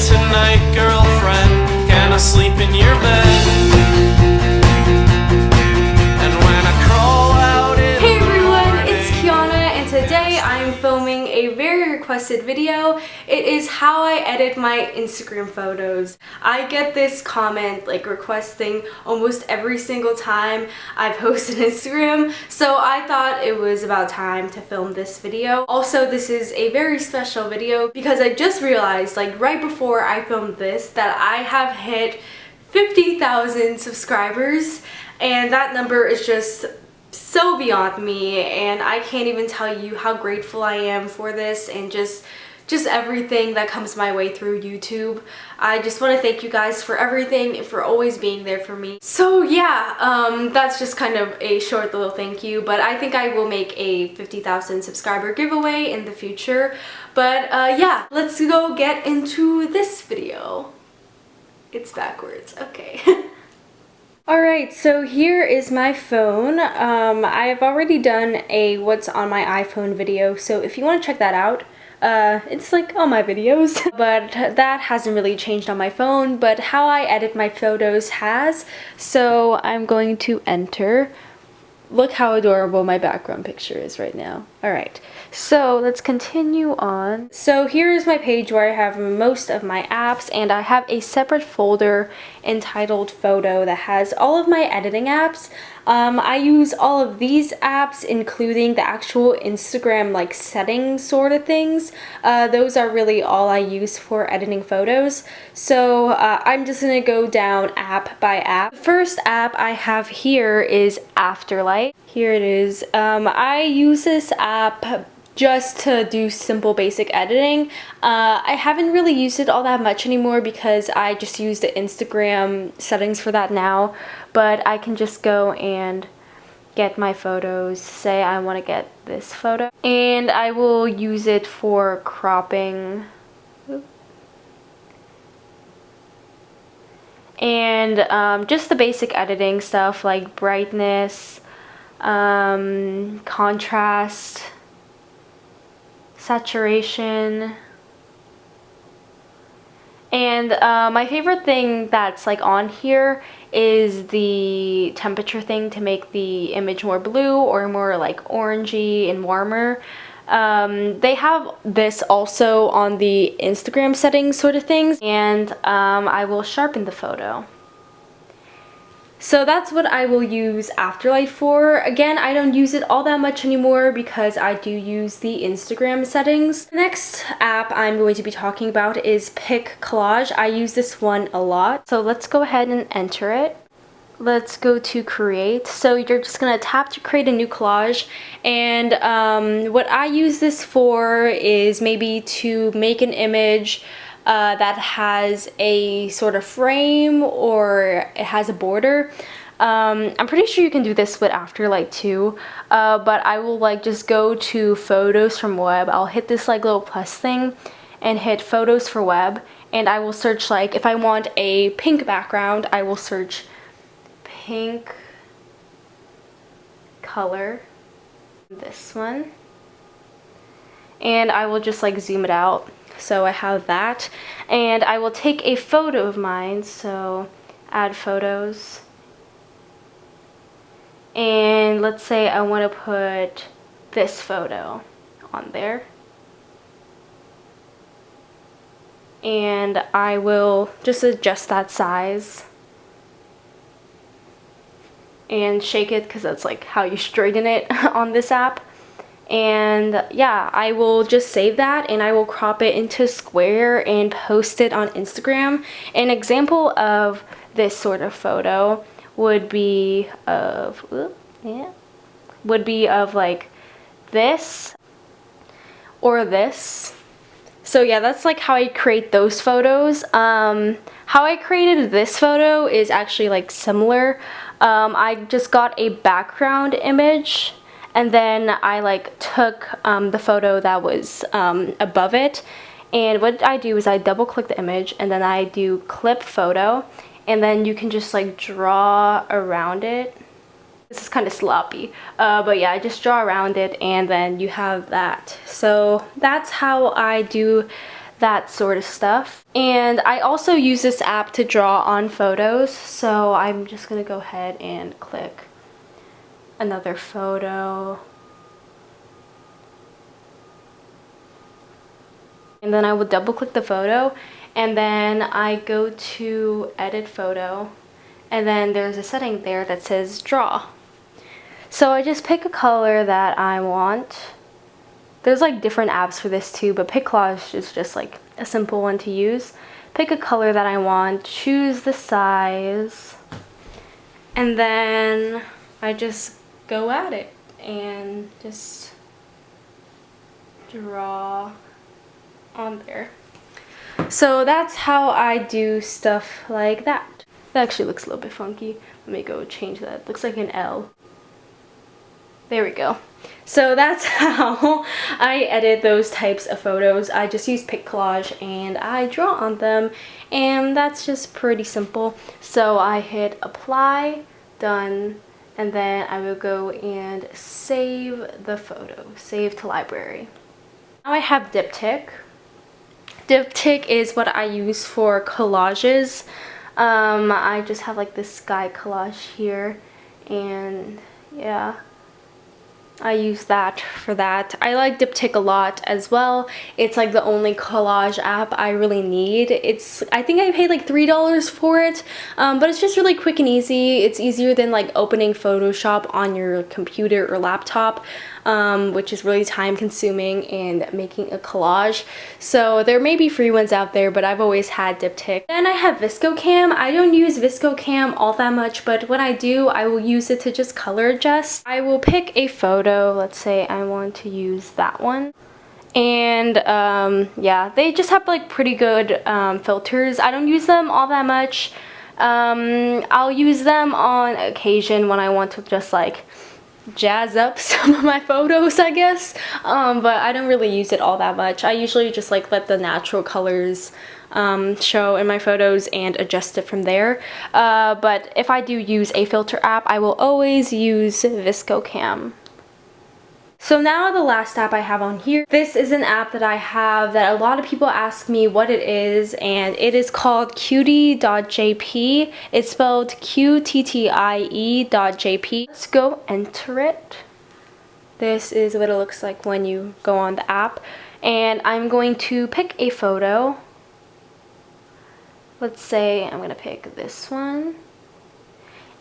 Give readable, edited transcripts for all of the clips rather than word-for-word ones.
tonight, girlfriend? Can I sleep in your bed? And when I crawl out in Hey everyone, it's Kiana, and today I'm filming a very requested video. It is how I edit my Instagram photos. I get this comment requesting almost every single time I post on Instagram, so I thought it was about time to film this video. Also, this is a very special video because I just realized right before I filmed this that I have hit 50,000 subscribers, and that number is just so beyond me, and I can't even tell you how grateful I am for this and just everything that comes my way through YouTube. I just want to thank you guys for everything and for always being there for me. So yeah, that's just kind of a short little thank you, but I think I will make a 50,000 subscriber giveaway in the future. But yeah, let's go get into this video. It's backwards, okay. Alright, so here is my phone. I've already done a what's on my iPhone video, so if you want to check that out, it's all my videos. But that hasn't really changed on my phone, but how I edit my photos has. So I'm going to enter. Look how adorable my background picture is right now. Alright, so let's continue on. So here is my page where I have most of my apps, and I have a separate folder entitled Photo that has all of my editing apps. I use all of these apps, including the actual Instagram settings sort of things. Those are really all I use for editing photos. So I'm just gonna go down app by app. The first app I have here is Afterlight. Here it is. I use this app just to do simple basic editing. I haven't really used it all that much anymore because I just use the Instagram settings for that now, but I can just go and get my photos, say I want to get this photo, and I will use it for cropping and just the basic editing stuff like brightness, contrast, saturation. And my favorite thing that's on here is the temperature thing to make the image more blue or more orangey and warmer. They have this also on the Instagram settings sort of things, and I will sharpen the photo. So that's what I will use Afterlight for. Again, I don't use it all that much anymore because I do use the Instagram settings. The next app I'm going to be talking about is Pic Collage. I use this one a lot. So let's go ahead and enter it. Let's go to create. So you're just gonna tap to create a new collage, and what I use this for is maybe to make an image that has a sort of frame or it has a border. I'm pretty sure you can do this with Afterlight too, but I will just go to photos from web. I'll hit this little plus thing and hit photos for web, and I will search if I want a pink background, I will search pink color, this one, and I will just zoom it out. So I have that, and I will take a photo of mine, so add photos, and let's say I want to put this photo on there, and I will just adjust that size and shake it because that's how you straighten it on this app. And yeah, I will just save that and I will crop it into square and post it on Instagram. An example of this sort of photo would be of this or this. So yeah, that's how I create those photos. How I created this photo is actually similar. I just got a background image, and then I took the photo that was above it, and what I do is I double click the image and then I do clip photo, and then you can just draw around it. This is kind of sloppy, but yeah, I just draw around it and then you have that. So that's how I do that sort of stuff. And I also use this app to draw on photos, so I'm just gonna go ahead and click another photo. And then I will double click the photo, and then I go to edit photo, and then there's a setting there that says draw. So I just pick a color that I want. There's like different apps for this too, but Pick Collage is just like a simple one to use. Pick a color that I want, choose the size, and then I just go at it and just draw on there. So that's how I do stuff like that. That actually looks a little bit funky. Let me go change that. It looks like an L. There we go. So that's how I edit those types of photos. I just use Pick Collage and I draw on them, and that's just pretty simple. So I hit apply, done, and then I will go and save the photo, save to library. Now I have Diptyque. Diptyque is what I use for collages. I just have like this sky collage here, and yeah, I use that for that. I like Diptyque a lot as well. It's like the only collage app I really need. I think I paid like $3 for it, but it's just really quick and easy. It's easier than like opening Photoshop on your computer or laptop, which is really time consuming and making a collage. So there may be free ones out there, but I've always had Diptyque. Then I have ViscoCam. I don't use ViscoCam all that much, but when I do, I will use it to just color adjust. I will pick a photo. Let's say I want to use that one. And yeah, they just have like pretty good filters. I don't use them all that much. I'll use them on occasion when I want to just like jazz up some of my photos, I guess, but I don't really use it all that much. I usually just like let the natural colors show in my photos and adjust it from there, but if I do use a filter app, I will always use ViscoCam. So now the last app I have on here, this is an app that I have that a lot of people ask me what it is, and it is called Qtie.jp. It's spelled QTTIE.jp. Let's go enter it. This is what it looks like when you go on the app, and I'm going to pick a photo. Let's say I'm gonna pick this one.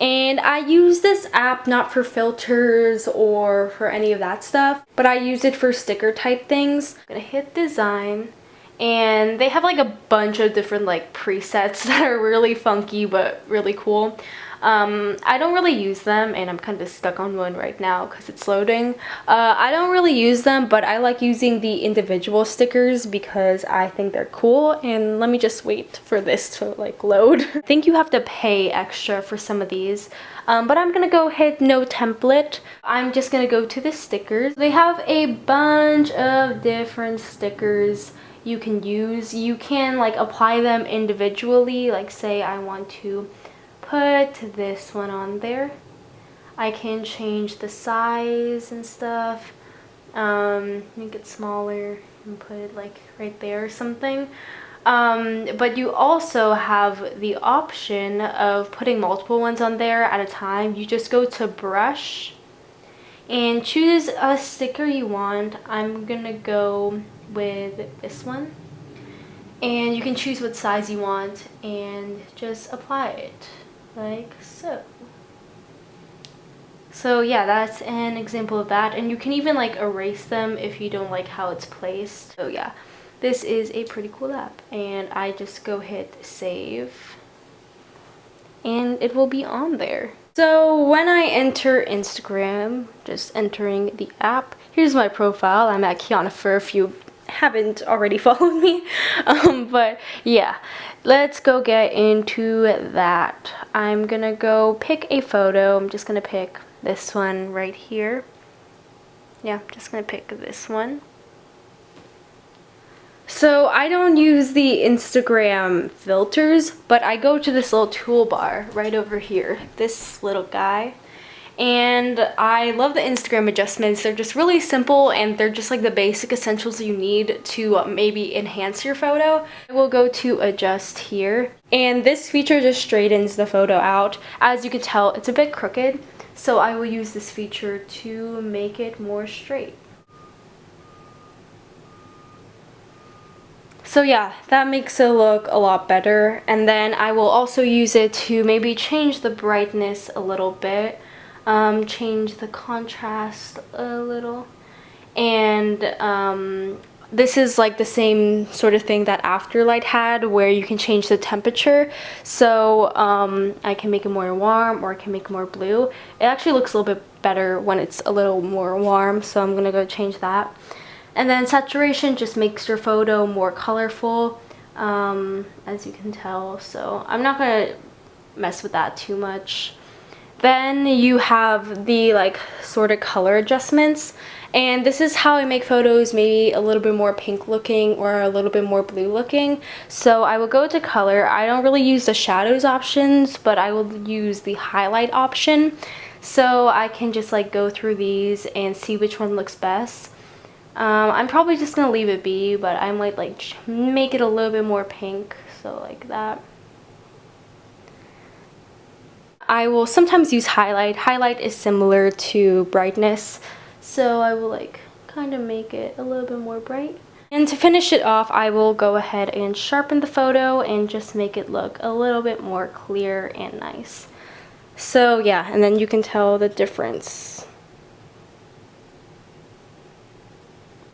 And I use this app not for filters or for any of that stuff, but I use it for sticker type things. I'm gonna hit design, and they have like a bunch of different like presets that are really funky but really cool. I don't really use them, and I'm kind of stuck on one right now because it's loading. I don't really use them, but I like using the individual stickers because I think they're cool. And let me just wait for this to like load. I think you have to pay extra for some of these, but I'm gonna go hit no template. I'm just gonna go to the stickers. They have a bunch of different stickers you can use. You can like apply them individually, like say I want to put this one on there. I can change the size and stuff, make it smaller and put it like right there or something. But you also have the option of putting multiple ones on there at a time. You just go to brush and choose a sticker you want. I'm gonna go with this one, and you can choose what size you want and just apply it like so. So yeah, that's an example of that, and you can even like erase them if you don't like how it's placed. So yeah, this is a pretty cool app, and I just go hit save and it will be on there. So when I enter Instagram, just entering the app, here's my profile. I'm at Kiana for if you haven't already followed me, but yeah, let's go get into that. I'm gonna go pick a photo. I'm just gonna pick this one right here. Yeah, I'm just gonna pick this one. So I don't use the Instagram filters, but I go to this little toolbar right over here, this little guy, And I love the Instagram adjustments. They're just really simple and they're just like the basic essentials you need to maybe enhance your photo. I will go to adjust here, and this feature just straightens the photo out. As you can tell, it's a bit crooked, so I will use this feature to make it more straight. So yeah, that makes it look a lot better. And then I will also use it to maybe change the brightness a little bit. Change the contrast a little, and this is like the same sort of thing that Afterlight had, where you can change the temperature. So I can make it more warm, or I can make it more blue. It actually looks a little bit better when it's a little more warm, so I'm gonna go change that. And then saturation just makes your photo more colorful, as you can tell, so I'm not gonna mess with that too much. Then you have the like sort of color adjustments, and this is how I make photos maybe a little bit more pink looking or a little bit more blue looking. So I will go to color. I don't really use the shadows options, but I will use the highlight option, so I can just like go through these and see which one looks best. I'm probably just gonna leave it be, but I might like make it a little bit more pink, so like that. I will sometimes use highlight. Highlight is similar to brightness, so I will like kind of make it a little bit more bright. And to finish it off, I will go ahead and sharpen the photo and just make it look a little bit more clear and nice. So yeah, and then you can tell the difference.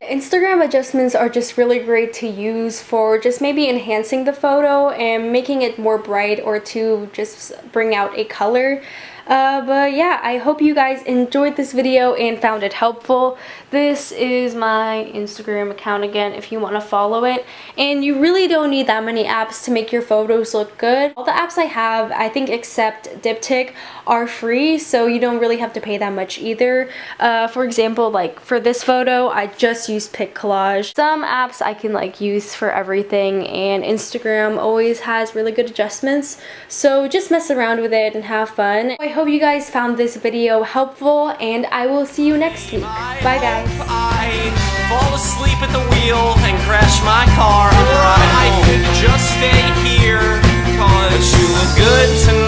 Instagram adjustments are just really great to use for just maybe enhancing the photo and making it more bright, or to just bring out a color. But yeah, I hope you guys enjoyed this video and found it helpful. This is my Instagram account again if you want to follow it. And you really don't need that many apps to make your photos look good. All the apps I have, I think except Diptyque, are free, so you don't really have to pay that much either. For example, like for this photo, I just used Pic Collage. Some apps I can like use for everything, and Instagram always has really good adjustments. So just mess around with it and have fun. I hope you guys found this video helpful, and I will see you next week. Bye guys. I fall asleep at the wheel and crash my car. I could just stay here, cause you look good tonight.